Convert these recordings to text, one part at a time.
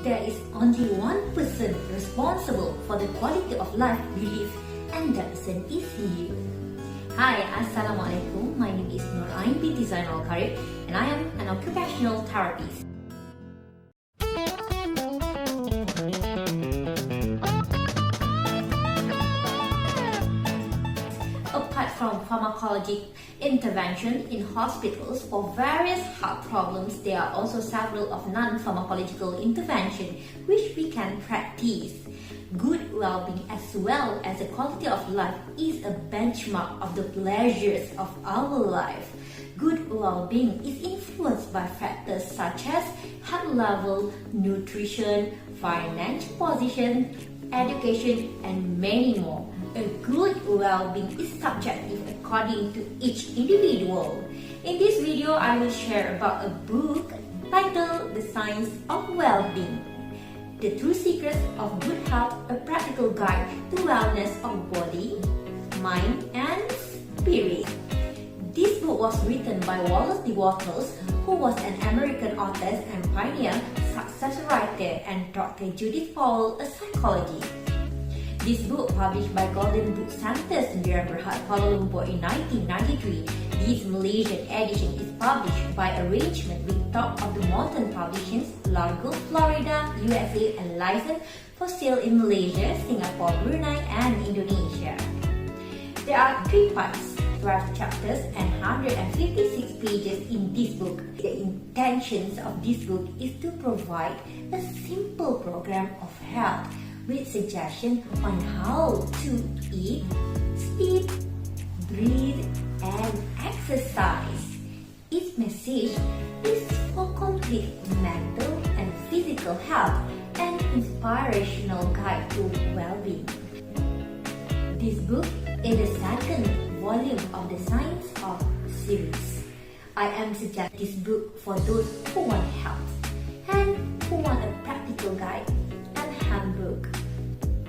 There is only one person responsible for the quality of life you live, and that person is you. Hi, Assalamualaikum. My name is Nur Ain binti Zainal Karib, and I am an occupational therapist. Apart from pharmacologic intervention in hospitals for various health problems, there are also several of non-pharmacological intervention which we can practice. Good well-being as well as the quality of life is a benchmark of the pleasures of our life. Good well-being is influenced by factors such as health level, nutrition, financial position, education, and many more. A good well-being is subjective according to each individual. In this video, I will share about a book titled The Science of Well-being. The True Secrets of Good Health, a Practical Guide to Wellness of Body, Mind, and Spirit. This book was written by Wallace D. Wattles, who was an American author and pioneer success writer, and Dr. Judith Powell, a psychologist. This book, published by Golden Book Centers in Berhad, Kuala Lumpur in 1993, this Malaysian edition is published by arrangement with Top of the Mountain Publishings, Largo, Florida, USA, and licensed for sale in Malaysia, Singapore, Brunei, and Indonesia. There are 3 parts, 12 chapters, and 156 pages in this book. The intentions of this book is to provide a simple program of health with suggestions on how to eat, sleep, breathe, and exercise. Its message is for complete mental and physical health and inspirational guide to well-being. This book is the second volume of the Science of series. I am suggesting this book for those who want health and who want a practical guide and handbook.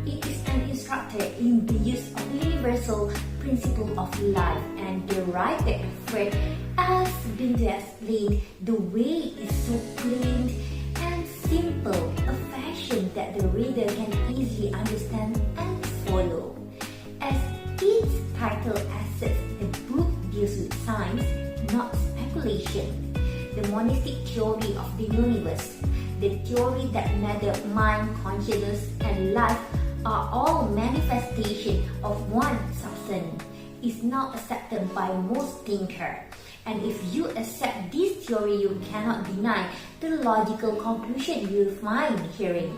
It is an instructor in the use of the universal principle of life, and the writer effort has been to explain the way is so plain and simple, a fashion that the reader can easily understand and follow. As its title asserts, the book deals with science, not speculation. The monistic theory of the universe, the theory that matter, mind, consciousness, and life are all manifestations of one substance, is not accepted by most thinkers. And if you accept this theory, you cannot deny the logical conclusion you will find herein.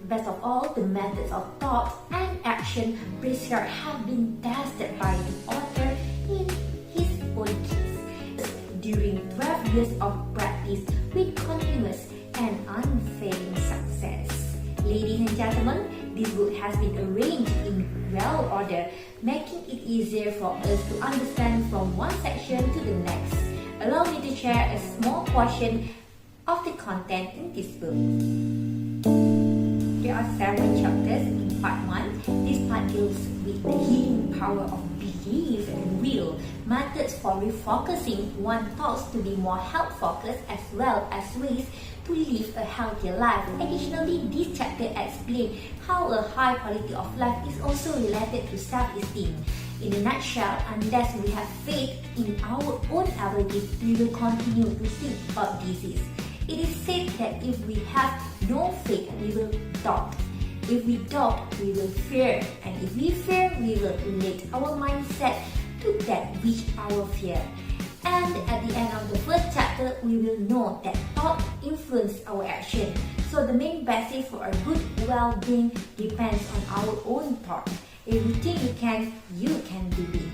Best of all, the methods of thought and action prescribed have been tested by the author in his own case during 12 years of practice with continuous and unfailing success. Ladies and gentlemen, this book has been arranged in well order, making it easier for us to understand from one section to the next. Allow me to share a small portion of the content in this book. There are 7 chapters in part 1. This part deals with the healing power of belief and will, methods for refocusing one's thoughts to be more health-focused, as well as ways to live a healthier life. Additionally, this chapter explains how a high quality of life is also related to self-esteem. In a nutshell, unless we have faith in our own abilities, we will continue to think about disease. It is said that if we have no faith, we will doubt. If we doubt, we will fear. And if we fear, we will relate our mindset to that which our fear. And at the end of the first chapter, we will know that thought influences our action. So the main basis for a good well-being depends on our own thought. If you think you can do it.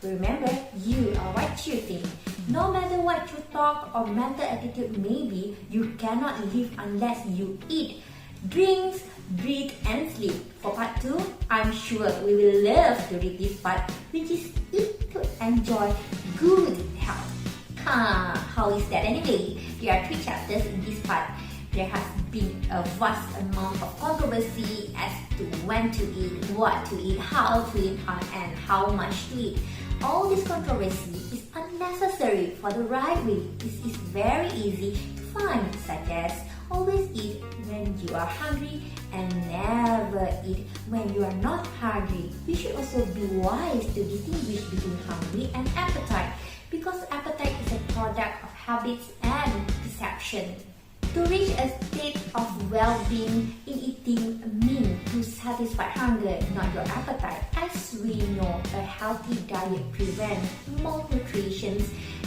Remember, you are what you think. No matter what your thought or mental attitude may be, you cannot live unless you eat, drink, breathe, and sleep. For part 2, I'm sure we will love to read this part, which is eat to enjoy good health. How is that anyway? There are 3 chapters in this part. There has been a vast amount of controversy as to when to eat, what to eat, how to eat, and how much to eat. All this controversy is unnecessary for the right way. This is very easy to find, such as always eat when you are hungry and never eat when you are not hungry. We should also be wise to distinguish between hungry and appetite, because appetite is a product of habits and perception. To reach a state of well-being in eating means to satisfy hunger, not your appetite. As we know, a healthy diet prevents malnutrition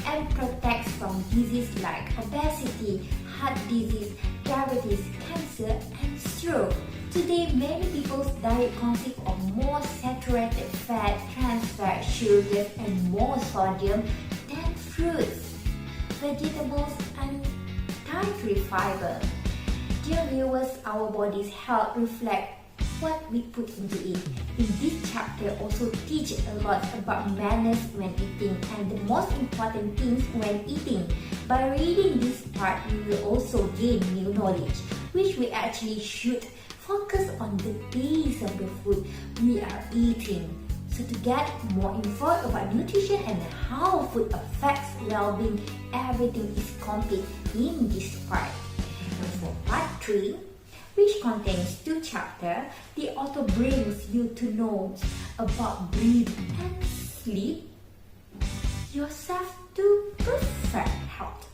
and protects from diseases like obesity, heart disease, diabetes, cancer, and stroke. Today, many people's diet consists of more saturated fat, trans fat, sugars, and more sodium than fruits, vegetables, and dietary fiber. Dear viewers, our body's health reflects what we put into it. In this chapter also teach a lot about manners when eating and the most important things when eating. By reading this part, we will also gain new knowledge, which we actually should focus on the taste of the food we are eating. So to get more info about nutrition and how food affects well-being, everything is complete in this part. And for part 3, which contains 2 chapters, the author brings you to know about breathe and sleep yourself to perfect health.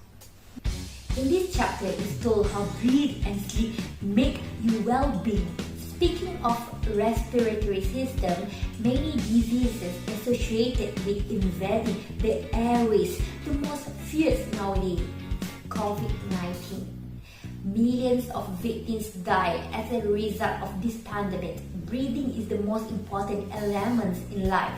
In this chapter, it's told how breathe and sleep make you well-being. Speaking of respiratory system, many diseases associated with invading the airways, the most fierce nowadays, COVID-19. Millions of victims die as a result of this pandemic. Breathing is the most important element in life.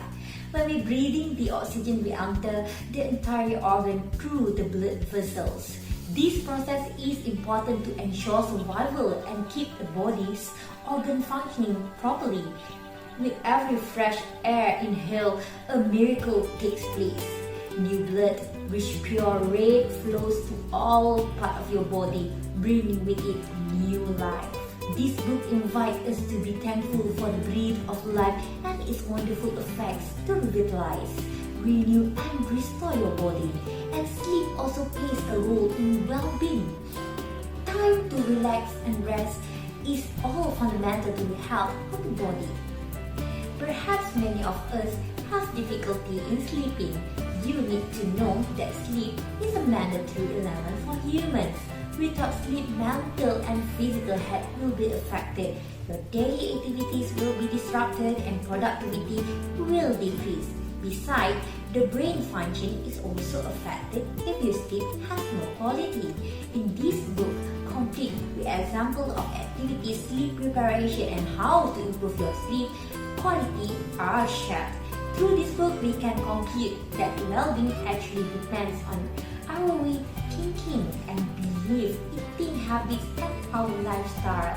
When we breathe in the oxygen, we enter the entire organ through the blood vessels. This process is important to ensure survival and keep the body's organ functioning properly. With every fresh air inhaled, a miracle takes place. New blood, rich pure red, flows to all parts of your body, bringing with it new life. This book invites us to be thankful for the breath of life and its wonderful effects to revitalize, renew, and restore your body. And sleep also plays a role in well-being. Time to relax and rest is all fundamental to the health of the body. Perhaps many of us have difficulty in sleeping. You need to know that sleep is a mandatory element for humans. Without sleep, mental and physical health will be affected. Your daily activities will be disrupted and productivity will decrease. Besides, the brain function is also affected if your sleep has no quality. In this book, complete with examples of activities, sleep preparation, and how to improve your sleep quality are shared. Through this book, we can conclude that well-being actually depends on our way thinking and belief, eating habits, and our lifestyle.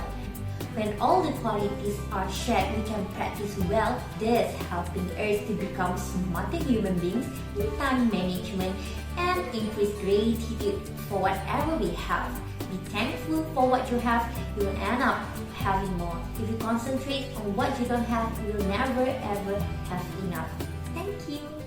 When all the qualities are shared, we can practice well, thus helping us to become smarter human beings in time management and increase gratitude for whatever we have. Be thankful for what you have, you will end up having more. If you concentrate on what you don't have, you will never ever have enough. Thank you.